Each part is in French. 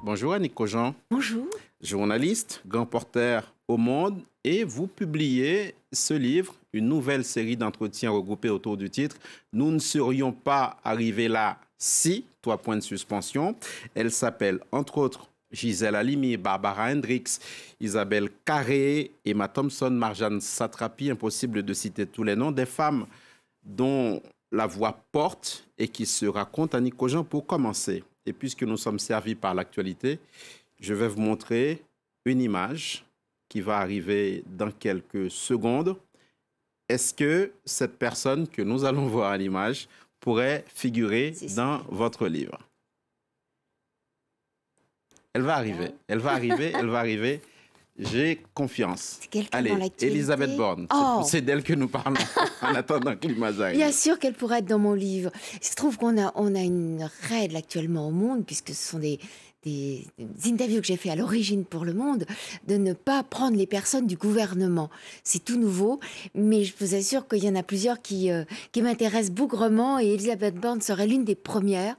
Bonjour Annick Cogent. Bonjour. Journaliste, grand porteur au Monde, et vous publiez ce livre, une nouvelle série d'entretiens regroupés autour du titre « Nous ne serions pas arrivés là si », trois points de suspension. Elle s'appelle, entre autres, Gisèle Halimi, Barbara Hendricks, Isabelle Carré, Emma Thompson, Marjane Satrapi, impossible de citer tous les noms, des femmes dont la voix porte et qui se racontent. Annick Cogent, pour commencer, et puisque nous sommes servis par l'actualité, je vais vous montrer une image qui va arriver dans quelques secondes. Est-ce que cette personne que nous allons voir à l'image pourrait figurer dans votre livre? Elle va arriver, elle va arriver, elle va arriver. J'ai confiance. Allez, Elisabeth Borne, c'est d'elle que nous parlons en attendant que l'image arrive. Bien sûr qu'elle pourrait être dans mon livre. Il se trouve qu'on a une règle actuellement au Monde, puisque ce sont des interviews que j'ai fait à l'origine pour Le Monde, de ne pas prendre les personnes du gouvernement. C'est tout nouveau, mais je vous assure qu'il y en a plusieurs qui m'intéressent bougrement, et Elisabeth Borne serait l'une des premières,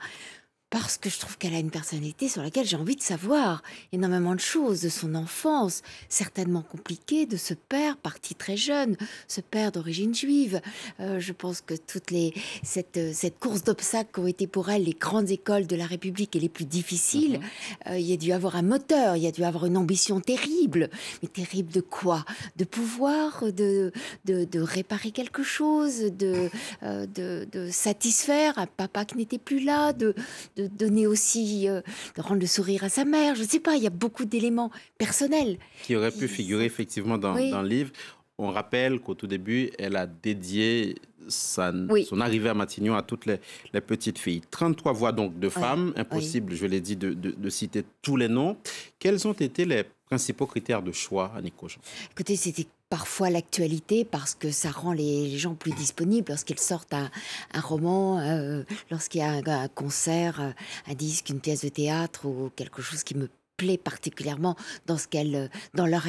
parce que je trouve qu'elle a une personnalité sur laquelle j'ai envie de savoir énormément de choses, de son enfance, certainement compliquée, de ce père parti très jeune, ce père d'origine juive. Je pense que cette course d'obstacles qui ont été pour elle les grandes écoles de la République et les plus difficiles, il y a dû avoir un moteur, il y a dû avoir une ambition terrible. Mais terrible de quoi? De pouvoir, de réparer quelque chose, de satisfaire un papa qui n'était plus là, de donner aussi, de rendre le sourire à sa mère. Je ne sais pas, il y a beaucoup d'éléments personnels. Qui auraient pu figurer effectivement dans le livre. On rappelle qu'au tout début, elle a dédié son arrivée à Matignon à toutes les petites filles. 33 voix donc de femmes, impossible, je l'ai dit, de citer tous les noms. Quels ont été les principaux critères de choix, Annick Cogent? Écoutez, c'était parfois l'actualité, parce que ça rend les gens plus disponibles lorsqu'ils sortent un roman, lorsqu'il y a un concert, un disque, une pièce de théâtre ou quelque chose qui me plaît particulièrement dans leur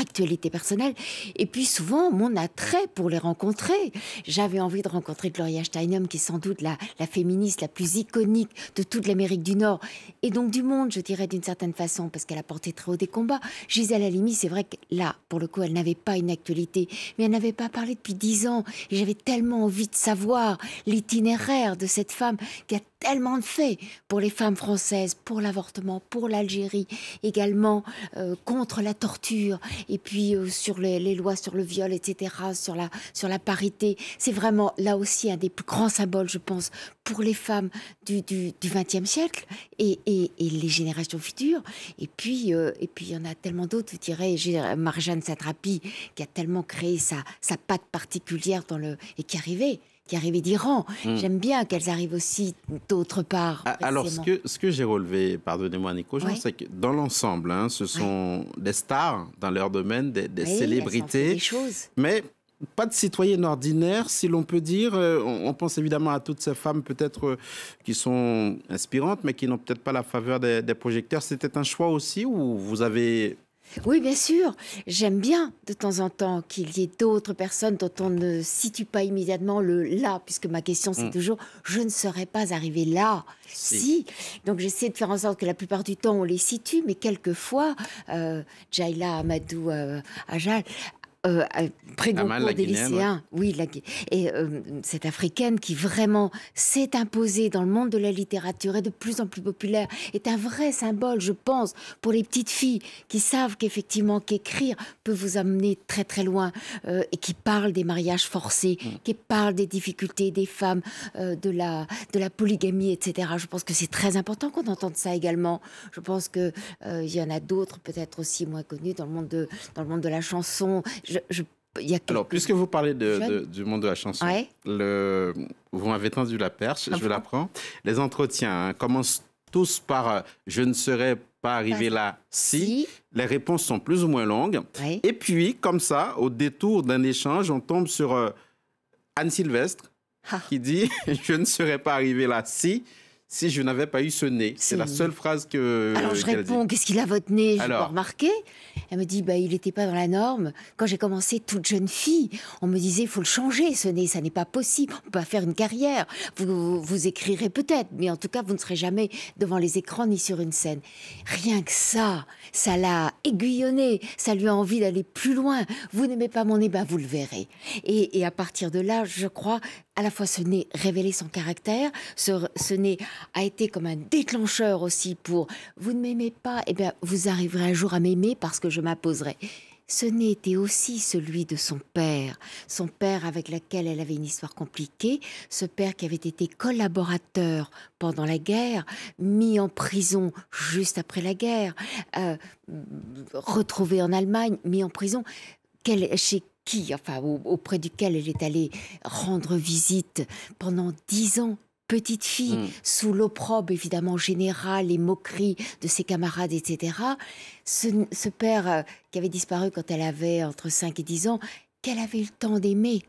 actualité personnelle. Et puis souvent, mon attrait pour les rencontrer. J'avais envie de rencontrer Gloria Steinem, qui est sans doute la féministe la plus iconique de toute l'Amérique du Nord, et donc du monde, je dirais, d'une certaine façon, parce qu'elle a porté très haut des combats. Gisèle Halimi, c'est vrai que là, pour le coup, elle n'avait pas une actualité, mais elle n'avait pas parlé depuis 10 ans, et j'avais tellement envie de savoir l'itinéraire de cette femme qui a tellement de faits pour les femmes françaises, pour l'avortement, pour l'Algérie, également contre la torture, et puis sur les lois sur le viol, etc., sur la parité. C'est vraiment, là aussi, un des plus grands symboles, je pense, pour les femmes du XXe siècle et les générations futures. Et puis, il y en a tellement d'autres, je dirais, Marjane Satrapi, qui a tellement créé sa patte particulière et qui arrivait d'Iran. J'aime bien qu'elles arrivent aussi d'autre part. Alors, ce que j'ai relevé, pardonnez-moi Annick Cogent, c'est que dans l'ensemble, ce sont des stars dans leur domaine, des célébrités, mais pas de citoyennes ordinaires, si l'on peut dire. On pense évidemment à toutes ces femmes peut-être qui sont inspirantes, mais qui n'ont peut-être pas la faveur des projecteurs. C'était un choix aussi, ou vous avez... Oui, bien sûr. J'aime bien de temps en temps qu'il y ait d'autres personnes dont on ne situe pas immédiatement le là, puisque ma question c'est toujours je ne serais pas arrivée là. Si. Donc j'essaie de faire en sorte que la plupart du temps on les situe, mais quelquefois Jaila Amadou Ajal, prix Goncourt des lycéens, cette africaine qui vraiment s'est imposée dans le monde de la littérature et de plus en plus populaire, est un vrai symbole, je pense, pour les petites filles qui savent qu'effectivement qu'écrire peut vous amener très très loin, et qui parle des mariages forcés, qui parle des difficultés des femmes, de la polygamie, etc. Je pense que c'est très important qu'on entende ça également. Je pense que il y en a d'autres peut-être aussi moins connus dans le monde de la chanson. Alors, puisque vous parlez du monde de la chanson, vous m'avez tendu la perche, je la prends. Les entretiens commencent tous par « je ne serais pas arrivé là si ». Les réponses sont plus ou moins longues. Et puis, comme ça, au détour d'un échange, on tombe sur Anne Sylvestre qui dit « je ne serais pas arrivé là si ». si je n'avais pas eu ce nez. C'est la seule phrase que. Alors je réponds, qu'est-ce qu'il a votre nez? Je l'ai remarqué. Elle me dit, il n'était pas dans la norme. Quand j'ai commencé toute jeune fille, on me disait, il faut le changer, ce nez, ça n'est pas possible. On ne peut pas faire une carrière. Vous écrirez peut-être, mais en tout cas, vous ne serez jamais devant les écrans ni sur une scène. Rien que ça l'a aiguillonné. Ça lui a envie d'aller plus loin. Vous n'aimez pas mon nez, vous le verrez. Et à partir de là, je crois, à la fois ce nez révélait son caractère, ce nez a été comme un déclencheur aussi pour « vous ne m'aimez pas, vous arriverez un jour à m'aimer parce que je m'imposerai ». Ce nez était aussi celui de son père avec lequel elle avait une histoire compliquée, ce père qui avait été collaborateur pendant la guerre, mis en prison juste après la guerre, retrouvé en Allemagne, mis en prison, auprès duquel elle est allée rendre visite pendant 10 ans, petite fille, sous l'opprobre évidemment général, les moqueries de ses camarades, etc. Ce père qui avait disparu quand elle avait entre 5 et 10 ans, qu'elle avait eu le temps d'aimer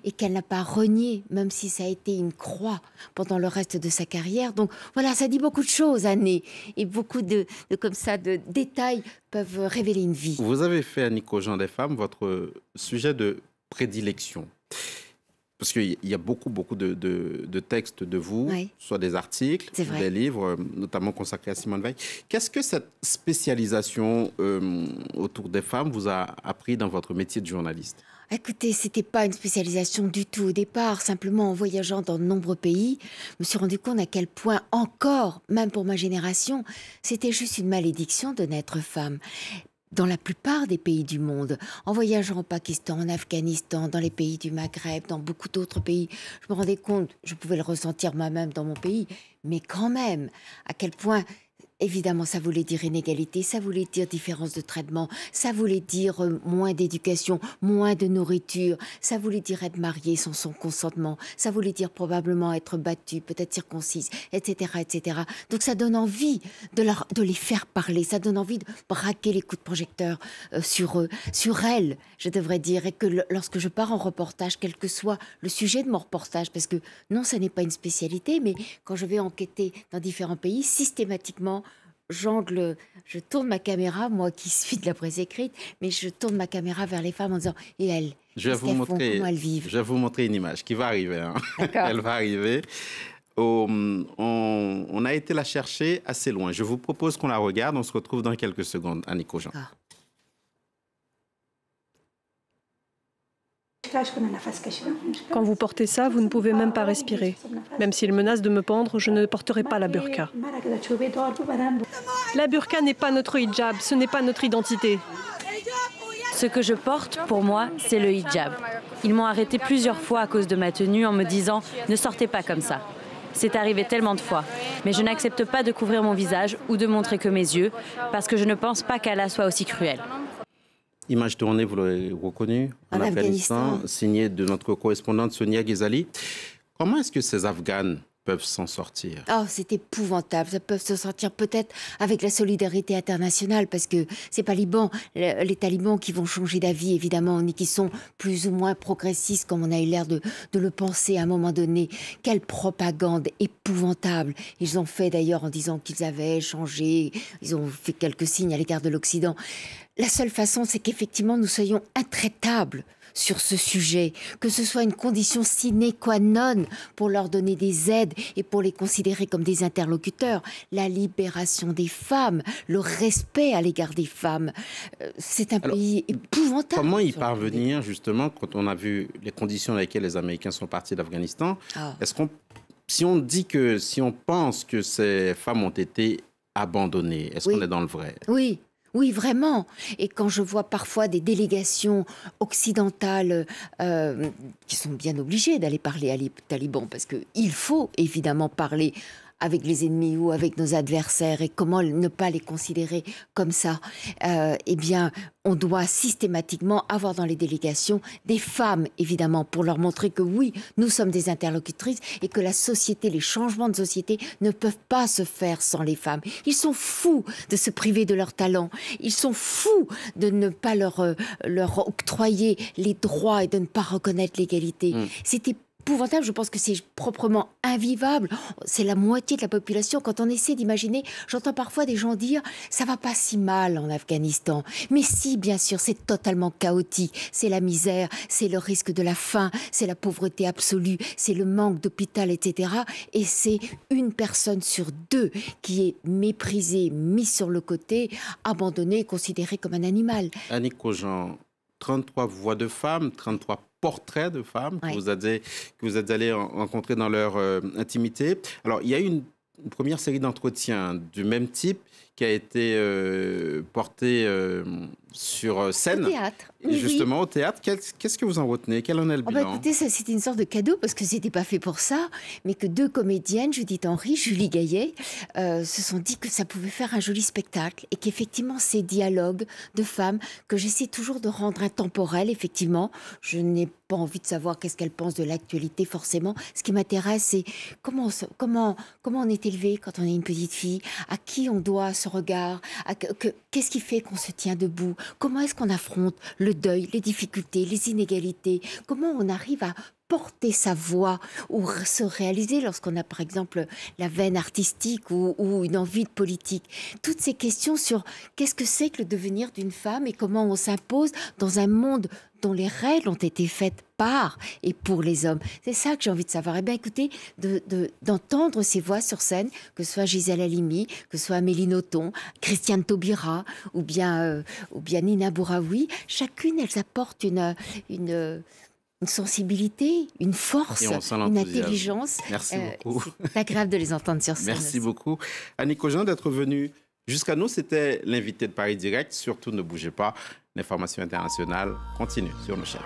et qu'elle n'a pas renié, même si ça a été une croix pendant le reste de sa carrière. Donc voilà, ça dit beaucoup de choses, Annie, et beaucoup de détails peuvent révéler une vie. Vous avez fait, Annick Cogent des femmes, votre sujet de prédilection. Parce qu'il y a beaucoup de textes de vous, soit des articles, des livres, notamment consacrés à Simone Veil. Qu'est-ce que cette spécialisation autour des femmes vous a appris dans votre métier de journaliste? Écoutez, c'était pas une spécialisation du tout au départ. Simplement, en voyageant dans de nombreux pays, je me suis rendu compte à quel point encore, même pour ma génération, c'était juste une malédiction de naître femme. Dans la plupart des pays du monde, en voyageant au Pakistan, en Afghanistan, dans les pays du Maghreb, dans beaucoup d'autres pays, je me rendais compte, je pouvais le ressentir moi-même dans mon pays, mais quand même, à quel point... Évidemment, ça voulait dire inégalité, ça voulait dire différence de traitement, ça voulait dire moins d'éducation, moins de nourriture, ça voulait dire être mariée sans son consentement, ça voulait dire probablement être battue, peut-être circoncise, etc., etc. Donc ça donne envie de les faire parler, ça donne envie de braquer les coups de projecteur sur eux, sur elles, je devrais dire, et que lorsque je pars en reportage, quel que soit le sujet de mon reportage, parce que non, ça n'est pas une spécialité, mais quand je vais enquêter dans différents pays, systématiquement, je tourne ma caméra, moi qui suis de la presse écrite, mais je tourne ma caméra vers les femmes en disant « Et elles, qu'est-ce qu'elles font, comment elles vivent ?» Je vais vous montrer une image qui va arriver. Elle va arriver. On a été la chercher assez loin. Je vous propose qu'on la regarde. On se retrouve dans quelques secondes. Annick Cogent. Quand vous portez ça, vous ne pouvez même pas respirer. Même s'il menace de me pendre, je ne porterai pas la burqa. La burqa n'est pas notre hijab, ce n'est pas notre identité. Ce que je porte, pour moi, c'est le hijab. Ils m'ont arrêté plusieurs fois à cause de ma tenue en me disant « Ne sortez pas comme ça ». C'est arrivé tellement de fois. Mais je n'accepte pas de couvrir mon visage ou de montrer que mes yeux, parce que je ne pense pas qu'Allah soit aussi cruel. Image tournée, vous l'avez reconnu, en Afghanistan, signée de notre correspondante Sonia Ghezali. Comment est-ce que ces Afghanes peuvent s'en sortir? Oh, c'est épouvantable. Ça peut se sortir peut-être avec la solidarité internationale, parce que c'est pas les talibans qui vont changer d'avis, évidemment, ni qui sont plus ou moins progressistes, comme on a eu l'air de le penser à un moment donné. Quelle propagande épouvantable. Ils ont fait d'ailleurs en disant qu'ils avaient changé, ils ont fait quelques signes à l'égard de l'Occident. La seule façon, c'est qu'effectivement, nous soyons intraitables sur ce sujet, que ce soit une condition sine qua non pour leur donner des aides et pour les considérer comme des interlocuteurs. La libération des femmes, le respect à l'égard des femmes, c'est un pays épouvantable. Comment y parvenir, justement, quand on a vu les conditions dans lesquelles les Américains sont partis d'Afghanistan? Si on pense que ces femmes ont été abandonnées, est-ce qu'on est dans le vrai? Oui. Oui, vraiment. Et quand je vois parfois des délégations occidentales qui sont bien obligées d'aller parler à les talibans, parce qu'il faut évidemment parler avec les ennemis ou avec nos adversaires, et comment ne pas les considérer comme ça, eh bien, on doit systématiquement avoir dans les délégations des femmes, évidemment, pour leur montrer que oui, nous sommes des interlocutrices et que la société, les changements de société ne peuvent pas se faire sans les femmes. Ils sont fous de se priver de leur talent. Ils sont fous de ne pas leur octroyer les droits et de ne pas reconnaître l'égalité. C'est épouvantable. Je pense que c'est proprement invivable. C'est la moitié de la population. Quand on essaie d'imaginer, j'entends parfois des gens dire « ça va pas si mal en Afghanistan ». Mais si, bien sûr, c'est totalement chaotique. C'est la misère, c'est le risque de la faim, c'est la pauvreté absolue, c'est le manque d'hôpital, etc. Et c'est une personne sur deux qui est méprisée, mise sur le côté, abandonnée, considérée comme un animal. Annick Cogent, 33 voix de femmes, 33 portraits de femmes que vous êtes allés rencontrer dans leur intimité. Alors, il y a eu une première série d'entretiens du même type qui a été portée sur scène. Au théâtre. Justement, au théâtre. Qu'est-ce que vous en retenez? Quel en est le bilan? Écoutez, c'était une sorte de cadeau parce que c'était pas fait pour ça, mais que deux comédiennes, Judith Henry, Julie Gaillet, se sont dit que ça pouvait faire un joli spectacle et qu'effectivement ces dialogues de femmes que j'essaie toujours de rendre intemporels, effectivement, je n'ai pas envie de savoir qu'est-ce qu'elles pensent de l'actualité forcément. Ce qui m'intéresse, c'est comment on est élevé quand on est une petite fille, à qui on doit ce regard, qu'est-ce qui fait qu'on se tient debout, comment est-ce qu'on affronte le deuil, les difficultés, les inégalités, comment on arrive à porter sa voix ou se réaliser lorsqu'on a par exemple la veine artistique ou une envie de politique. Toutes ces questions sur qu'est-ce que c'est que le devenir d'une femme et comment on s'impose dans un monde dont les règles ont été faites par et pour les hommes. C'est ça que j'ai envie de savoir. Eh bien, écoutez, d'entendre ces voix sur scène, que ce soit Gisèle Halimi, que ce soit Amélie Nothomb, Christiane Taubira ou bien Nina Bouraoui, chacune, elles apportent une sensibilité, une force, une intelligence. Merci beaucoup. C'est agréable de les entendre sur scène. Merci beaucoup. Annick Cogent d'être venue jusqu'à nous. C'était l'invité de Paris Direct. Surtout, ne bougez pas. L'information internationale continue sur nos chaînes.